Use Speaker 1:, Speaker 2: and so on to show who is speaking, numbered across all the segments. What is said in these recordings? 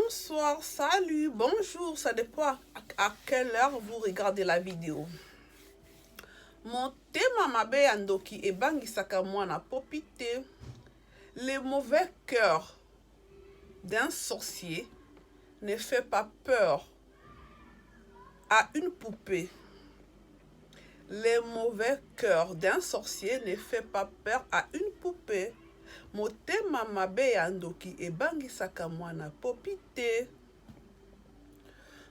Speaker 1: Bonsoir, salut, bonjour, ça dépend à quelle heure vous regardez la vidéo. Motema mabe ya ndoki ebangisaka mwana popite. Le mauvais cœur d'un sorcier ne fait pas peur à une poupée. Le mauvais cœur d'un sorcier ne fait pas peur à une poupée. Motema mabe ya ndoki ebangisaka mwana popite.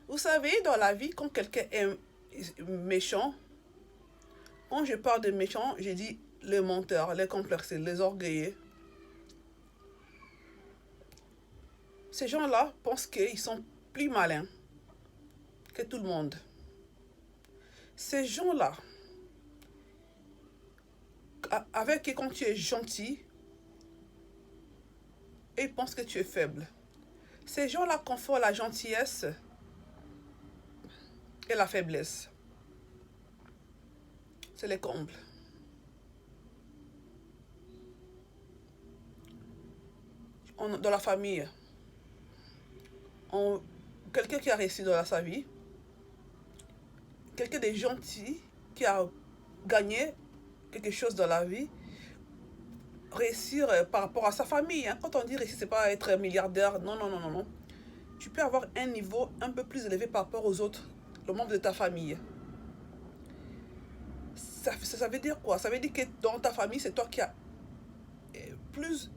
Speaker 1: Vous savez, dans la vie, quand quelqu'un est méchant, quand je parle de méchant, je dis les menteurs, les complexés, les orgueilleux. Ces gens-là pensent qu'ils sont plus malins que tout le monde. Ces gens-là, avec qui quand tu es gentil, ils pensent que tu es faible. Ces gens-là confondent la gentillesse et la faiblesse. C'est les combles. Dans la famille, quelqu'un qui a réussi dans sa vie, quelqu'un de gentil qui a gagné quelque chose dans la vie, réussir par rapport à sa famille. Quand on dit réussir, c'est pas être milliardaire. Non, non, non, non, non. Tu peux avoir un niveau un peu plus élevé par rapport aux autres, les membres de ta famille. Ça veut dire quoi? Ça veut dire que dans ta famille, c'est toi qui as plus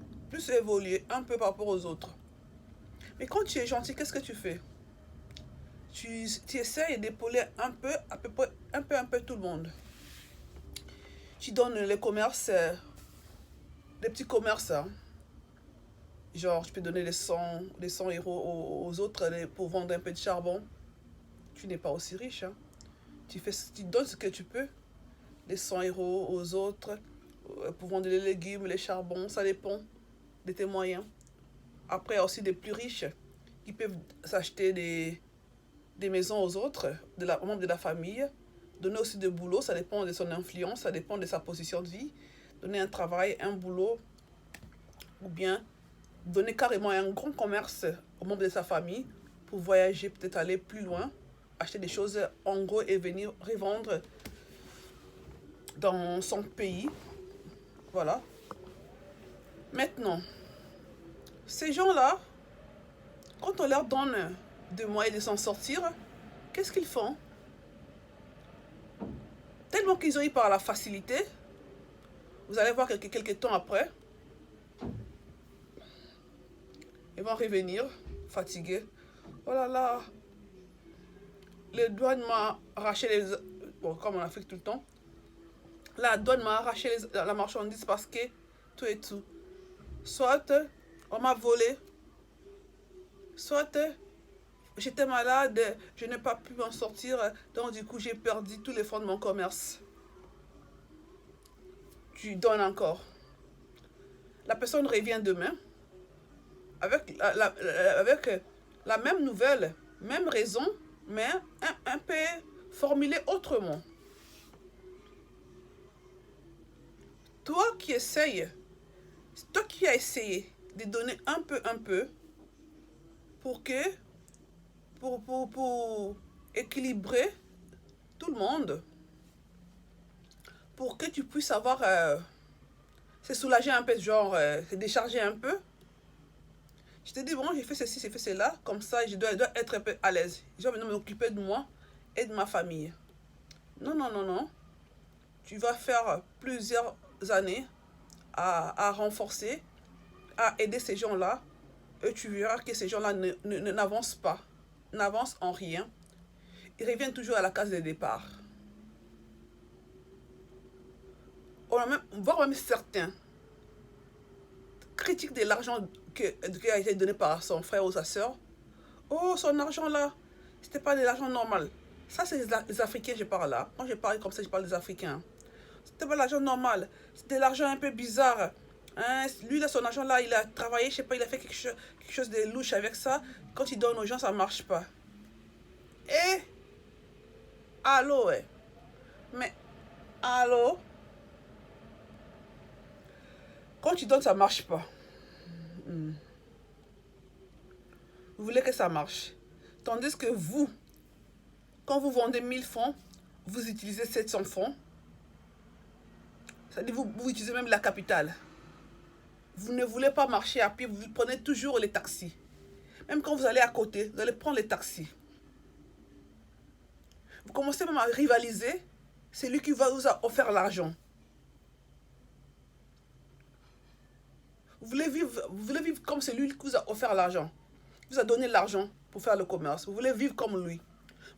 Speaker 1: évolué un peu par rapport aux autres. Mais quand tu es gentil, qu'est-ce que tu fais? Tu essayes d'épauler un peu, à peu près, un peu tout le monde. Tu donnes les commerces, les petits commerces. Genre, je peux donner les 100 euros aux autres pour vendre un peu de charbon. Tu n'es pas aussi riche. Tu donnes ce que tu peux. Les 100 euros aux autres pour vendre les légumes, les charbons. Ça dépend de tes moyens. Après, il y a aussi des plus riches qui peuvent s'acheter des maisons aux autres, aux membres de la famille. Donner aussi du boulot, ça dépend de son influence, ça dépend de sa position de vie. Donner un travail, un boulot, ou bien donner carrément un grand commerce aux membres de sa famille pour voyager, peut-être aller plus loin, acheter des choses en gros et venir revendre dans son pays. Voilà. Maintenant, ces gens-là, quand on leur donne des moyens de s'en sortir, qu'est-ce qu'ils font? Tellement qu'ils ont eu par la facilité, vous allez voir quelques temps après, ils vont revenir fatigués. Oh là là, les douanes m'ont arraché les... Bon, comme en Afrique tout le temps. La douane m'a arraché la marchandise parce que tout et tout. Soit on m'a volé, soit j'étais malade, je n'ai pas pu m'en sortir, donc du coup j'ai perdu tous les fonds de mon commerce. Tu donnes encore. La personne revient demain avec la même nouvelle, même raison, mais un peu formulée autrement. Toi qui essayes, toi qui as essayé de donner un peu, pour équilibrer tout le monde, pour que tu puisses avoir, se soulager un peu, genre, se décharger un peu. Je te dis, bon, j'ai fait ceci, j'ai fait cela, comme ça, je dois être un peu à l'aise. Je dois maintenant m'occuper de moi et de ma famille. Non, non, non, non. Tu vas faire plusieurs années à renforcer, à aider ces gens-là, et tu verras que ces gens-là n'avancent pas, n'avancent en rien. Ils reviennent toujours à la case de départ. Voire même certains critiquent de l'argent qui a été donné par son frère ou sa soeur. Oh, son argent là, c'était pas de l'argent normal. Ça, c'est les Africains, je parle là. Quand je parle comme ça, je parle des Africains. C'était pas l'argent normal. C'était de l'argent un peu bizarre. Hein? Lui, là, son argent là, il a travaillé, je sais pas, il a fait quelque chose de louche avec ça. Quand il donne aux gens, ça marche pas. Et allô, ouais. Mais allô, quand tu donnes, ça marche pas. Vous voulez que ça marche. Tandis que vous, quand vous vendez 1000 francs, vous utilisez 700 francs. C'est-à-dire vous utilisez même la capitale. Vous ne voulez pas marcher à pied, vous prenez toujours les taxis. Même quand vous allez à côté, vous allez prendre les taxis. Vous commencez même à rivaliser. C'est lui qui vous a offert l'argent. Vous voulez vivre comme celui qui vous a offert l'argent. Il vous a donné l'argent pour faire le commerce. Vous voulez vivre comme lui.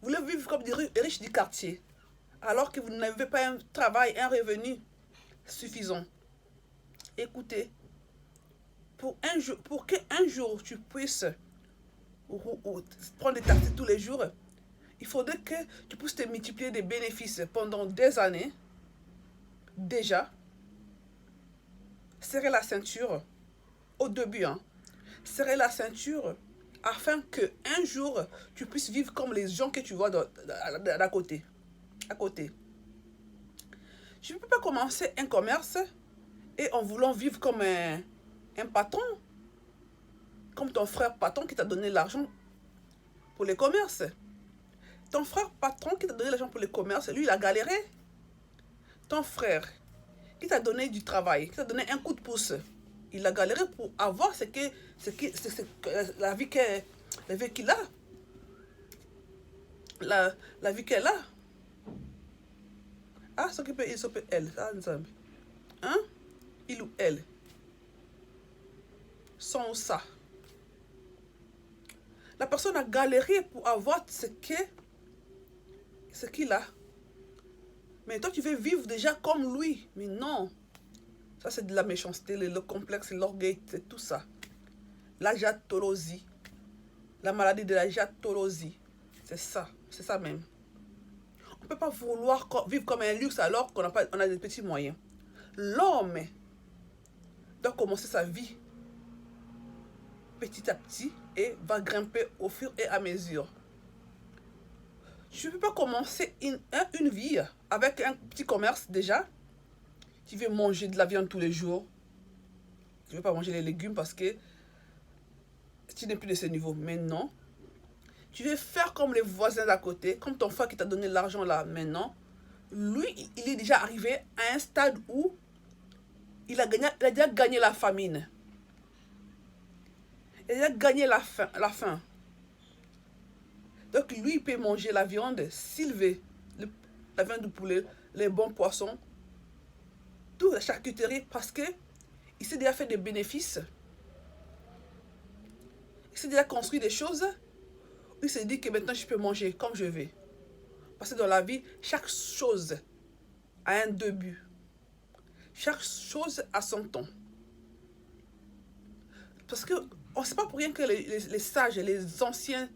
Speaker 1: Vous voulez vivre comme des riches du quartier. Alors que vous n'avez pas un travail, un revenu suffisant. Écoutez, pour qu'un jour tu puisses prendre des taxis tous les jours, il faudrait que tu puisses te multiplier des bénéfices pendant des années. Déjà, serrer la ceinture au début, hein. Serrer la ceinture afin que un jour tu puisses vivre comme les gens que tu vois d'à côté. À côté. Je ne peux pas commencer un commerce et en voulant vivre comme un patron, comme ton frère patron qui t'a donné l'argent pour les commerces. Ton frère patron qui t'a donné l'argent pour les commerces, lui, il a galéré. Ton frère qui t'a donné du travail, qui t'a donné un coup de pouce, il a galéré pour avoir la vie qu'il a. La vie qu'elle a. Ah, ce qui peut, il s'appelle elle. Hein? Il ou elle. Son ou ça. La personne a galéré pour avoir ce qu'il a. Mais toi, tu veux vivre déjà comme lui. Mais non. Ça, c'est de la méchanceté, le complexe, l'orgueil, c'est tout ça. La jatolosie. La maladie de la jatolosie. C'est ça même. On ne peut pas vouloir vivre comme un luxe alors qu'on a des petits moyens. L'homme doit commencer sa vie petit à petit et va grimper au fur et à mesure. Je ne peux pas commencer une vie avec un petit commerce déjà. Tu veux manger de la viande tous les jours. Tu ne veux pas manger les légumes parce que tu n'es plus de ce niveau. Mais non. Tu veux faire comme les voisins d'à côté, comme ton frère qui t'a donné l'argent là maintenant. Lui, il est déjà arrivé à un stade où il a déjà gagné la famine. Il a déjà gagné la faim. Donc lui, il peut manger la viande s'il veut. La viande de poulet, les bons poissons, toute la charcuterie parce que il s'est déjà fait des bénéfices. Il s'est déjà construit des choses. Il s'est dit que maintenant je peux manger comme je veux. Parce que dans la vie, chaque chose a un début. Chaque chose a son temps. Parce que on ne sait pas pour rien que les sages, les anciens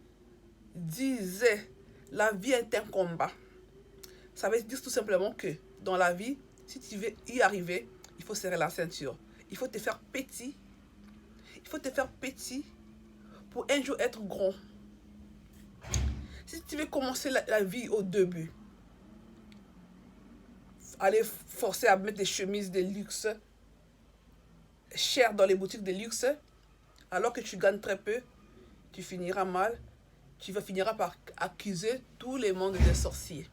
Speaker 1: disaient la vie est un combat. Ça veut dire tout simplement que dans la vie, si tu veux y arriver, il faut serrer la ceinture. Il faut te faire petit. Il faut te faire petit pour un jour être grand. Si tu veux commencer la vie au début, aller forcer à mettre des chemises de luxe chères dans les boutiques de luxe, alors que tu gagnes très peu, tu finiras mal. Tu finiras par accuser tout le monde des sorciers.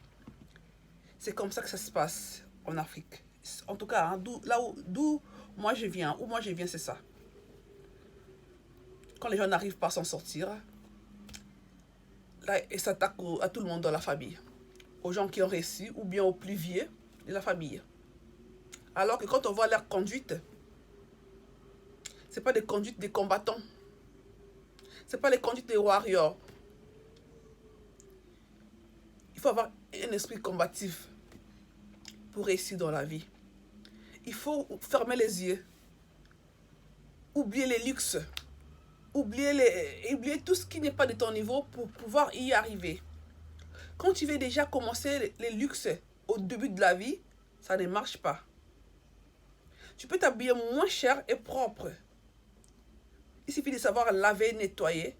Speaker 1: C'est comme ça que ça se passe en Afrique. En tout cas, hein, d'où moi je viens, c'est ça. Quand les gens n'arrivent pas à s'en sortir, là, ils s'attaquent à tout le monde dans la famille. Aux gens qui ont réussi ou bien aux plus vieux de la famille. Alors que quand on voit leur conduite, ce n'est pas des conduites des combattants. Ce n'est pas les conduites des warriors. Il faut avoir un esprit combatif pour réussir dans la vie. Il faut fermer les yeux. Oublier les luxes. Oublier tout ce qui n'est pas de ton niveau pour pouvoir y arriver. Quand tu veux déjà commencer les luxes au début de la vie, ça ne marche pas. Tu peux t'habiller moins cher et propre. Il suffit de savoir laver, nettoyer,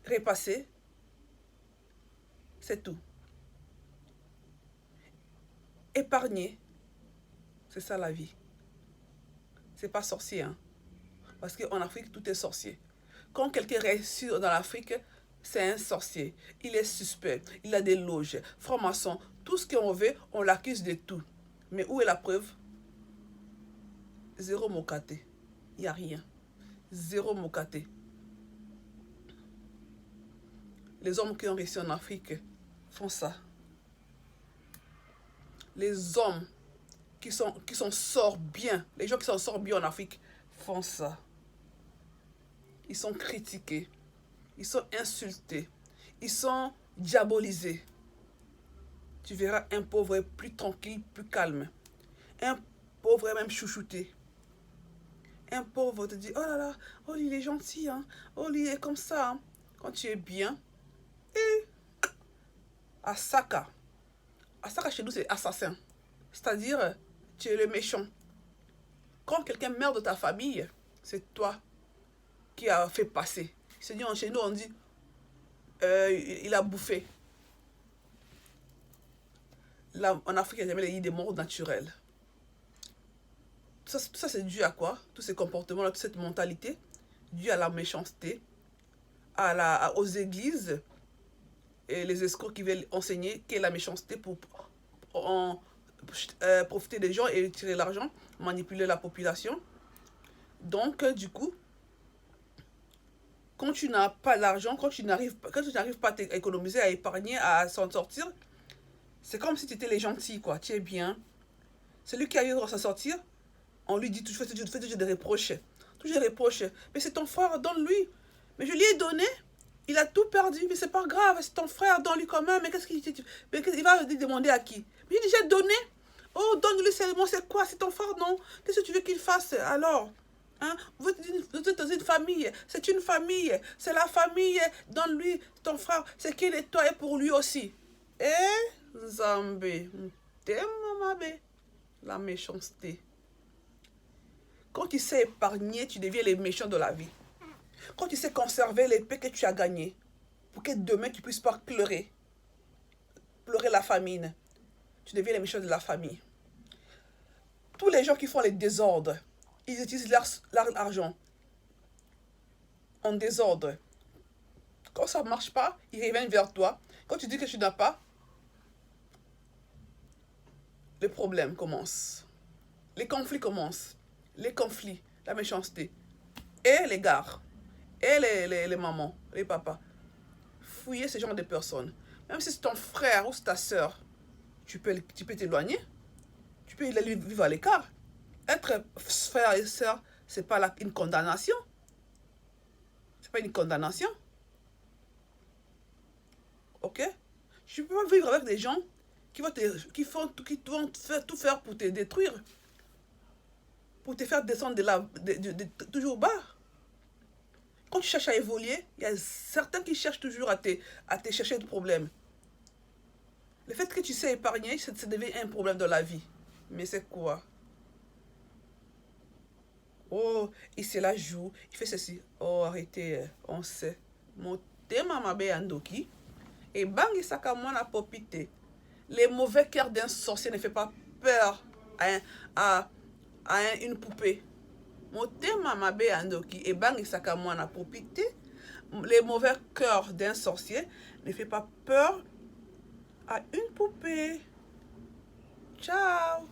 Speaker 1: repasser. C'est tout. Épargner, c'est ça la vie. C'est pas sorcier, hein. Parce qu'en Afrique, tout est sorcier. Quand quelqu'un réussit dans l'Afrique, c'est un sorcier. Il est suspect. Il a des loges, francs-maçons. Tout ce qu'on veut, on l'accuse de tout. Mais où est la preuve? Zéro mokaté. Il n'y a rien. Zéro mokaté. Les hommes qui ont réussi en Afrique font ça. Les hommes qui s'en sortent bien, les gens qui s'en sortent bien en Afrique font ça. Ils sont critiqués, ils sont insultés, ils sont diabolisés. Tu verras un pauvre plus tranquille, plus calme. Un pauvre même chouchouté. Un pauvre te dit, oh là là, oh il est gentil, hein? Oh il est comme ça. Hein? Quand tu es bien, et Asaka. Asaka chez nous c'est assassin. C'est-à-dire, tu es le méchant. Quand quelqu'un meurt de ta famille, c'est toi qui as fait passer. Chez nous on dit, il a bouffé. Là, en Afrique, il n'y a jamais des morts naturelles. Tout ça c'est dû à quoi? Tous ces comportements-là, toute cette mentalité, dû à la méchanceté, aux églises et les escrocs qui veulent enseigner qu'est la méchanceté pour profiter des gens et tirer l'argent, manipuler la population. Donc, du coup, quand tu n'as pas l'argent, quand tu n'arrives pas à économiser, à épargner, à s'en sortir, c'est comme si tu étais les gentils, quoi. Tu es bien. Celui qui arrive à s'en sortir, on lui dit, tu fais toujours des reproches. Toujours des reproches. Mais c'est ton frère, donne-lui. Mais je lui ai donné, il a tout perdu, mais c'est pas grave, c'est ton frère, donne-lui quand même. Mais il va demander à qui? Mais j'ai déjà donné. Oh, donne-lui seulement, c'est quoi? C'est ton frère, non? Qu'est-ce que tu veux qu'il fasse alors? Hein? Vous êtes dans une famille, c'est une famille, c'est la famille, donne-lui ton frère, c'est qu'il est toi et pour lui aussi. Eh, Zambé, la méchanceté. Quand tu sais épargner, tu deviens les méchants de la vie. Quand tu sais conserver les paix que tu as gagnés, pour que demain tu ne puisses pas pleurer la famine, tu deviens les méchants de la famille. Tous les gens qui font les désordres, ils utilisent leur argent en désordre. Quand ça ne marche pas, ils reviennent vers toi. Quand tu dis que tu n'as pas, les problèmes commencent. Les conflits commencent. Les conflits, la méchanceté. Et les gars, et les mamans, les papas. Fouiller ce genre de personnes. Même si c'est ton frère ou c'est ta soeur, tu peux t'éloigner. Tu peux vivre à l'écart. Être frère et soeur, ce n'est pas une condamnation. Ce n'est pas une condamnation. Ok? Tu peux pas vivre avec des gens qui vont tout faire pour te détruire. Pour te faire descendre toujours bas. Quand tu cherches à évoluer, il y a certains qui cherchent toujours à te chercher des problèmes. Le fait que tu sais épargner, ça devient un problème dans la vie. Mais c'est quoi? Oh, il se la joue, il fait ceci. Oh, arrêtez, on sait. Mon thème m'a andoki. Et bang, il s'acca moi la popité. Les mauvais cœurs d'un sorcier ne fait pas peur à une poupée. Mon thème m'a andoki. Et bang, il s'acca moi la popité. Les mauvais cœurs d'un sorcier ne fait pas peur à une poupée. Ciao.